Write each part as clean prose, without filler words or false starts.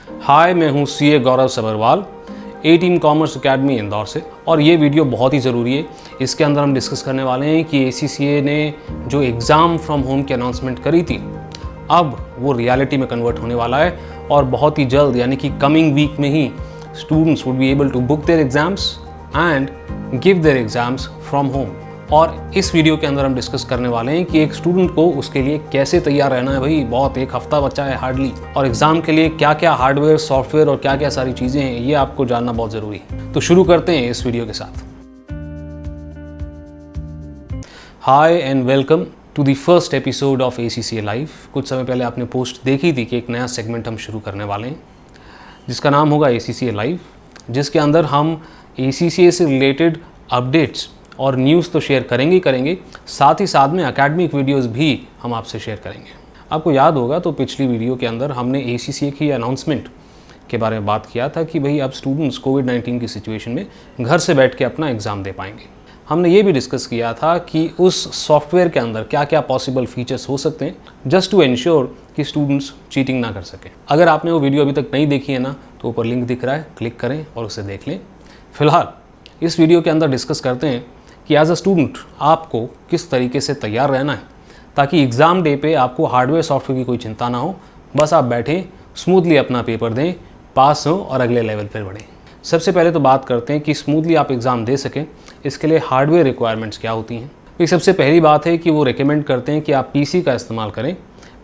हाय, मैं हूँ सीए गौरव सबरवाल, ए team commerce academy Indore से। और ये वीडियो बहुत ही ज़रूरी है। इसके अंदर हम डिस्कस करने वाले हैं कि ACCA ने जो एग्ज़ाम फ्रॉम होम की अनाउंसमेंट करी थी, अब वो रियलिटी में कन्वर्ट होने वाला है और बहुत ही जल्द यानी कि कमिंग वीक में ही students would be able to book their exams and give their exams from home. और इस वीडियो के अंदर हम डिस्कस करने वाले हैं कि एक स्टूडेंट को उसके लिए कैसे तैयार रहना है। भाई बहुत एक हफ्ता बचा है हार्डली, और एग्ज़ाम के लिए क्या क्या हार्डवेयर, सॉफ्टवेयर और क्या क्या सारी चीज़ें हैं, ये आपको जानना बहुत ज़रूरी है। तो शुरू करते हैं इस वीडियो के साथ। Hi and welcome to the first episode of ACCA live. कुछ समय पहले आपने पोस्ट देखी थी कि एक नया सेगमेंट हम शुरू करने वाले हैं जिसका नाम होगा ACCA लाइव, जिसके अंदर हम ACCA से रिलेटेड अपडेट्स और न्यूज़ तो शेयर करेंगे, साथ ही साथ में एकेडमिक वीडियोस भी हम आपसे शेयर करेंगे। आपको याद होगा तो पिछली वीडियो के अंदर हमने ACCA की अनाउंसमेंट के बारे में बात किया था कि भाई अब स्टूडेंट्स कोविड-19 की सिचुएशन में घर से बैठ के अपना एग्ज़ाम दे पाएंगे। हमने ये भी डिस्कस किया था कि उस सॉफ्टवेयर के अंदर क्या क्या पॉसिबल फीचर्स हो सकते हैं जस्ट टू एंश्योर कि स्टूडेंट्स चीटिंग ना कर सकें। अगर आपने वो वीडियो अभी तक नहीं देखी है ना, तो ऊपर लिंक दिख रहा है, क्लिक करें और उसे देख लें। फिलहाल इस वीडियो के अंदर डिस्कस करते हैं कि एज अ स्टूडेंट आपको किस तरीके से तैयार रहना है ताकि एग्ज़ाम डे पे आपको हार्डवेयर सॉफ्टवेयर की कोई चिंता ना हो। बस आप बैठें, स्मूथली अपना पेपर दें, पास हो और अगले लेवल पर बढ़ें। सबसे पहले तो बात करते हैं कि स्मूथली आप एग्ज़ाम दे सकें, इसके लिए हार्डवेयर रिक्वायरमेंट्स क्या होती हैं। तो सबसे पहली बात है कि वो रिकमेंड करते हैं कि आप PC का इस्तेमाल करें,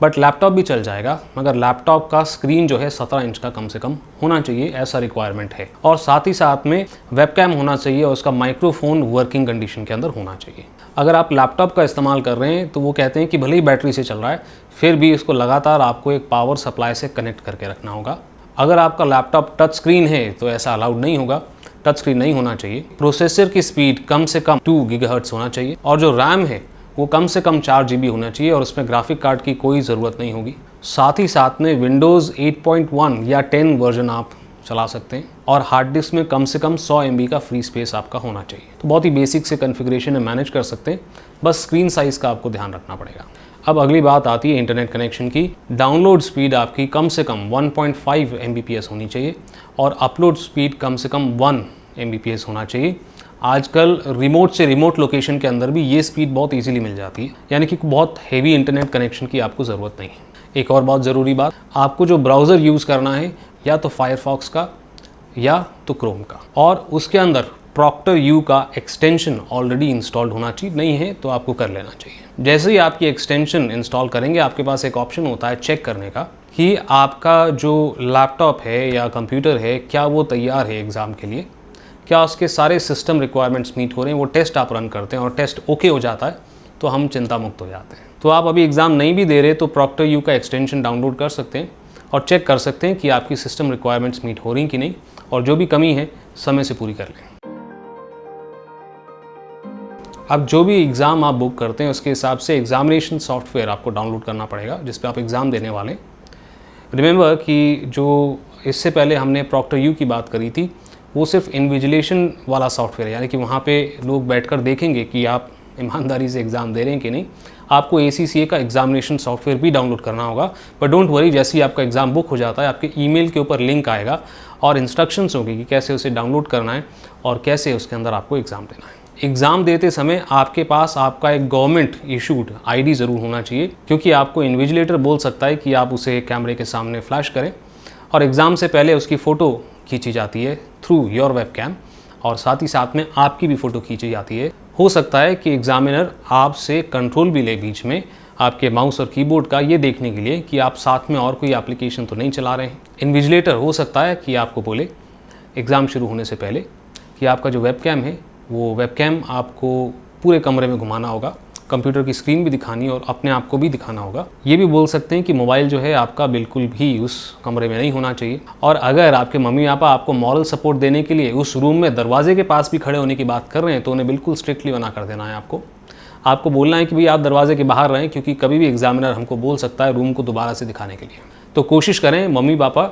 बट लैपटॉप भी चल जाएगा, मगर लैपटॉप का स्क्रीन जो है 17 इंच का कम से कम होना चाहिए, ऐसा रिक्वायरमेंट है। और साथ ही साथ में वेबकैम होना चाहिए और उसका माइक्रोफोन वर्किंग कंडीशन के अंदर होना चाहिए। अगर आप लैपटॉप का इस्तेमाल कर रहे हैं तो वो कहते हैं कि भले ही बैटरी से चल रहा है, फिर भी इसको लगातार आपको एक पावर सप्लाई से कनेक्ट करके रखना होगा। अगर आपका लैपटॉप टच स्क्रीन है तो ऐसा अलाउड नहीं होगा, टच स्क्रीन नहीं होना चाहिए। प्रोसेसर की स्पीड कम से कम 2 गीगाहर्ट्ज़ होना चाहिए और जो रैम है वो कम से कम 4 GB होना चाहिए और उसमें ग्राफिक कार्ड की कोई ज़रूरत नहीं होगी। साथ ही साथ में विंडोज़ 8.1 या 10 वर्जन आप चला सकते हैं और हार्ड डिस्क में कम से कम 100 MB का फ्री स्पेस आपका होना चाहिए। तो बहुत ही बेसिक से कॉन्फ़िगरेशन में मैनेज कर सकते हैं, बस स्क्रीन साइज़ का आपको ध्यान रखना पड़ेगा। अब अगली बात आती है इंटरनेट कनेक्शन की। डाउनलोड स्पीड आपकी कम से कम 1.5 Mbps होनी चाहिए और अपलोड स्पीड कम से कम 1 Mbps होना चाहिए। आजकल रिमोट से रिमोट लोकेशन के अंदर भी ये स्पीड बहुत इजीली मिल जाती है, यानी कि बहुत हेवी इंटरनेट कनेक्शन की आपको ज़रूरत नहीं है। एक और बहुत ज़रूरी बात, आपको जो ब्राउज़र यूज़ करना है या तो फायरफॉक्स का या तो क्रोम का, और उसके अंदर ProctorU का एक्सटेंशन ऑलरेडी इंस्टॉल्ड होना चाहिए। नहीं है तो आपको कर लेना चाहिए। जैसे ही आपकी एक्सटेंशन इंस्टॉल करेंगे, आपके पास एक ऑप्शन होता है चेक करने का कि आपका जो लैपटॉप है या कंप्यूटर है क्या वो तैयार है एग्ज़ाम के लिए, क्या उसके सारे सिस्टम रिक्वायरमेंट्स मीट हो रहे हैं। वो टेस्ट आप रन करते हैं और टेस्ट ओके हो जाता है तो हम चिंता मुक्त हो जाते हैं। तो आप अभी एग्ज़ाम नहीं भी दे रहे तो ProctorU का एक्सटेंशन डाउनलोड कर सकते हैं और चेक कर सकते हैं कि आपकी सिस्टम रिक्वायरमेंट्स मीट हो रही कि नहीं, और जो भी कमी है समय से पूरी कर लें। अब जो भी एग्ज़ाम आप बुक करते हैं उसके हिसाब से एग्जामिनेशन सॉफ्टवेयर आपको डाउनलोड करना पड़ेगा जिस पे आप एग्ज़ाम देने वाले। रिमेंबर कि जो इससे पहले हमने ProctorU की बात करी थी, वो सिर्फ इन्विजिलेशन वाला सॉफ्टवेयर है, यानी कि वहाँ पे लोग बैठकर देखेंगे कि आप ईमानदारी से एग्ज़ाम दे रहे हैं कि नहीं। आपको ACCA का एग्जामिनेशन सॉफ्टवेयर भी डाउनलोड करना होगा, बट डोंट वरी, जैसे ही आपका एग्ज़ाम बुक हो जाता है आपके ईमेल के ऊपर लिंक आएगा और इंस्ट्रक्शंस होंगे कि कैसे उसे डाउनलोड करना है और कैसे उसके अंदर आपको एग्ज़ाम देना है। एग्ज़ाम देते समय आपके पास आपका एक गवर्नमेंट इशूड ID ज़रूर होना चाहिए, क्योंकि आपको इन्विजिलेटर बोल सकता है कि आप उसे कैमरे के सामने फ्लैश करें और एग्ज़ाम से पहले उसकी फ़ोटो खींची जाती है थ्रू योर वेबकैम, और साथ ही साथ में आपकी भी फ़ोटो खींची जाती है। हो सकता है कि एग्ज़ामिनर आपसे कंट्रोल भी ले बीच में आपके माउस और कीबोर्ड का, ये देखने के लिए कि आप साथ में और कोई एप्लीकेशन तो नहीं चला रहे हैं। इन्विजिलेटर हो सकता है कि आपको बोले एग्ज़ाम शुरू होने से पहले कि आपका जो वेबकैम है वो वेबकैम आपको पूरे कमरे में घुमाना होगा, कंप्यूटर की स्क्रीन भी दिखानी और अपने आप को भी दिखाना होगा। ये भी बोल सकते हैं कि मोबाइल जो है आपका बिल्कुल भी उस कमरे में नहीं होना चाहिए। और अगर आपके मम्मी पापा आपको मॉरल सपोर्ट देने के लिए उस रूम में दरवाजे के पास भी खड़े होने की बात कर रहे हैं तो उन्हें बिल्कुल स्ट्रिक्टली मना कर देना है। आपको बोलना है कि भाई आप दरवाजे के बाहर रहें, क्योंकि कभी भी एग्जामिनर हमको बोल सकता है रूम को दोबारा से दिखाने के लिए। तो कोशिश करें मम्मी पापा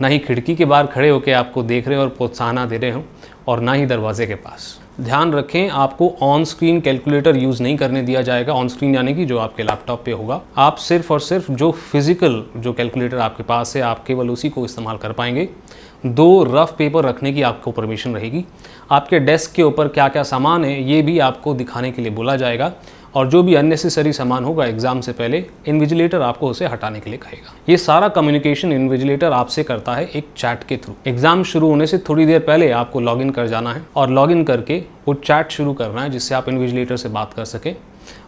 ना ही खिड़की के बाहर खड़े होकर आपको देख रहे हो और प्रोत्साहन दे रहे हो और ना ही दरवाजे के पास। ध्यान रखें, आपको ऑन स्क्रीन कैलकुलेटर यूज़ नहीं करने दिया जाएगा। ऑन स्क्रीन यानी कि जो आपके लैपटॉप पे होगा, आप सिर्फ और सिर्फ जो फिजिकल जो कैलकुलेटर आपके पास है, आप केवल उसी को इस्तेमाल कर पाएंगे। 2 रफ पेपर रखने की आपको परमिशन रहेगी। आपके डेस्क के ऊपर क्या क्या सामान है ये भी आपको दिखाने के लिए बोला जाएगा, और जो भी अननेसेसरी सामान होगा एग्जाम से पहले इन्विजिलेटर आपको उसे हटाने के लिए कहेगा। ये सारा कम्युनिकेशन इन्विजिलेटर आपसे करता है एक चैट के थ्रू। एग्जाम शुरू होने से थोड़ी देर पहले आपको लॉगिन कर जाना है और लॉगिन करके वो चैट शुरू करना है, जिससे आप इन्विजिलेटर से बात कर सकें,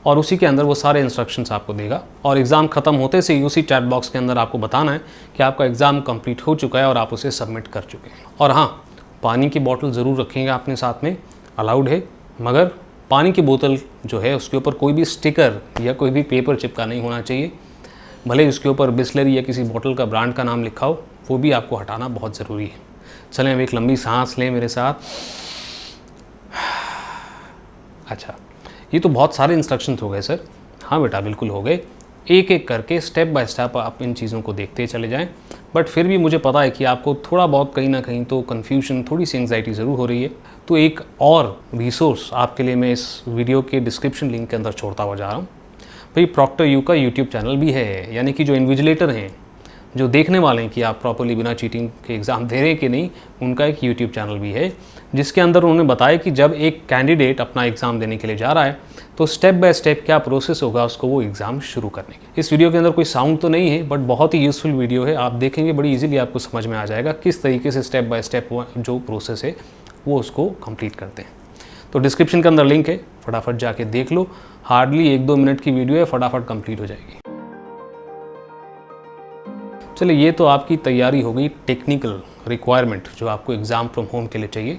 और उसी के अंदर वो सारे इंस्ट्रक्शंस आपको देगा। और एग्ज़ाम ख़त्म होते से ही उसी चैट बॉक्स के अंदर आपको बताना है कि आपका एग्ज़ाम कंप्लीट हो चुका है और आप उसे सबमिट कर चुके हैं। और हाँ, पानी की बॉटल ज़रूर रखेंगे अपने साथ में, अलाउड है, मगर पानी की बोतल जो है उसके ऊपर कोई भी स्टिकर या कोई भी पेपर चिपका नहीं होना चाहिए। भले ही उसके ऊपर बिस्लरी या किसी बोतल का ब्रांड का नाम लिखा हो, वो भी आपको हटाना बहुत ज़रूरी है। चलें अब एक लंबी सांस लें मेरे साथ। अच्छा, ये तो बहुत सारे इंस्ट्रक्शंस हो गए सर। हाँ बेटा, बिल्कुल हो गए। एक एक करके स्टेप बाय स्टेप आप इन चीज़ों को देखते चले जाएं। बट फिर भी मुझे पता है कि आपको थोड़ा बहुत कहीं ना कहीं तो कन्फ्यूजन, थोड़ी सी एंग्जाइटी ज़रूर हो रही है। तो एक और रिसोर्स आपके लिए मैं इस वीडियो के डिस्क्रिप्शन लिंक के अंदर छोड़ता हुआ जा रहा हूँ। भाई, प्रॉक्टर यू का यूट्यूब चैनल भी है, यानी कि जो इन्विजिलेटर हैं, जो देखने वाले हैं कि आप प्रॉपर्ली बिना चीटिंग के एग्ज़ाम दे रहे हैं कि नहीं, उनका एक यूट्यूब चैनल भी है, जिसके अंदर उन्होंने बताया कि जब एक कैंडिडेट अपना एग्ज़ाम देने के लिए जा रहा है तो स्टेप बाय स्टेप क्या प्रोसेस होगा उसको वो एग्ज़ाम शुरू करने की। इस वीडियो के अंदर कोई साउंड तो नहीं है, बट बहुत ही यूज़फुल वीडियो है। आप देखेंगे बड़ी इजीली आपको समझ में आ जाएगा किस तरीके से स्टेप बाय स्टेप जो प्रोसेस है वो उसको कंप्लीट करते हैं। तो डिस्क्रिप्शन के अंदर लिंक है, फटाफट जाके देख लो। हार्डली 1-2 मिनट की वीडियो है, फटाफट कंप्लीट हो जाएगी। चलिए, ये तो आपकी तैयारी हो गई, टेक्निकल रिक्वायरमेंट जो आपको एग्ज़ाम फ्रॉम होम के लिए चाहिए।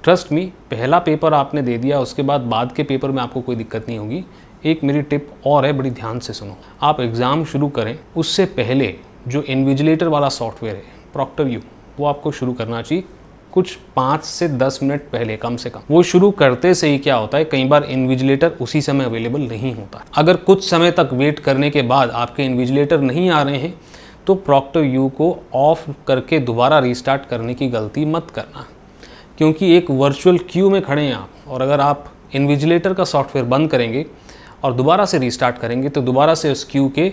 ट्रस्ट मी, पहला पेपर आपने दे दिया, उसके बाद के पेपर में आपको कोई दिक्कत नहीं होगी। एक मेरी टिप और है, बड़ी ध्यान से सुनो। आप एग्ज़ाम शुरू करें उससे पहले जो इन्विजिलेटर वाला सॉफ्टवेयर है प्रॉक्टर यू, वो आपको शुरू करना चाहिए कुछ 5 से 10 मिनट पहले कम से कम। वो शुरू करते से ही क्या होता है, कई बार इन्विजिलेटर उसी समय अवेलेबल नहीं होता। अगर कुछ समय तक वेट करने के बाद आपके इन्विजिलेटर नहीं आ रहे हैं तो प्रॉक्टर यू को ऑफ करके दोबारा रीस्टार्ट करने की गलती मत करना, क्योंकि एक वर्चुअल क्यू में खड़े हैं आप, और अगर आप इन्विजिलेटर का सॉफ्टवेयर बंद करेंगे और दोबारा से रीस्टार्ट करेंगे तो दोबारा से उस क्यू के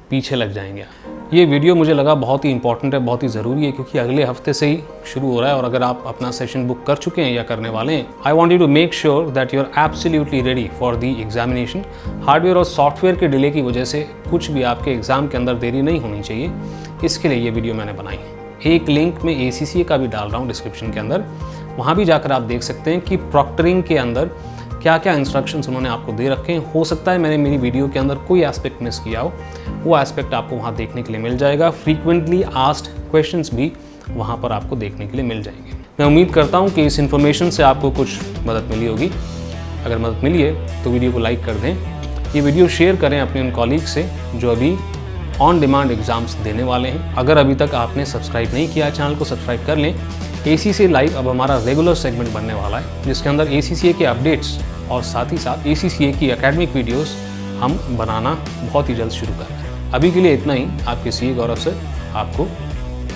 पीछे लग जाएंगे। ये वीडियो मुझे लगा बहुत ही इंपॉर्टेंट है, बहुत ही ज़रूरी है, क्योंकि अगले हफ्ते से ही शुरू हो रहा है। और अगर आप अपना सेशन बुक कर चुके हैं या करने वाले हैं, I want you to make sure that you are absolutely ready for the examination. Hardware और सॉफ्टवेयर के डिले की वजह से कुछ भी आपके एग्ज़ाम के अंदर देरी नहीं होनी चाहिए, इसके लिए ये वीडियो मैंने बनाई है। एक लिंक मैं ACCA का भी डाल रहा हूँ डिस्क्रिप्शन के अंदर, वहाँ भी जाकर आप देख सकते हैं कि प्रॉक्टरिंग के अंदर क्या क्या इंस्ट्रक्शंस उन्होंने आपको दे रखे हैं। हो सकता है मैंने मेरी वीडियो के अंदर कोई एस्पेक्ट मिस किया हो, वो एस्पेक्ट आपको वहाँ देखने के लिए मिल जाएगा। फ्रीक्वेंटली आस्क्ड क्वेश्चंस भी वहाँ पर आपको देखने के लिए मिल जाएंगे। मैं उम्मीद करता हूँ कि इस इन्फॉर्मेशन से आपको कुछ मदद मिली होगी। अगर मदद मिली है तो वीडियो को लाइक कर दें, ये वीडियो शेयर करें अपने उन कॉलीग से जो अभी ऑन डिमांड एग्जाम्स देने वाले हैं। अगर अभी तक आपने सब्सक्राइब नहीं किया, चैनल को सब्सक्राइब कर लें। ACCA लाइव अब हमारा रेगुलर सेगमेंट बनने वाला है, जिसके अंदर ACCA के अपडेट्स और साथ ही साथ ACCA की एकेडमिक वीडियोस हम बनाना बहुत ही जल्द शुरू कर रहे हैं। अभी के लिए इतना ही। आपके CA गौरव सर आपको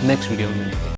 नेक्स्ट वीडियो में मिलेंगे।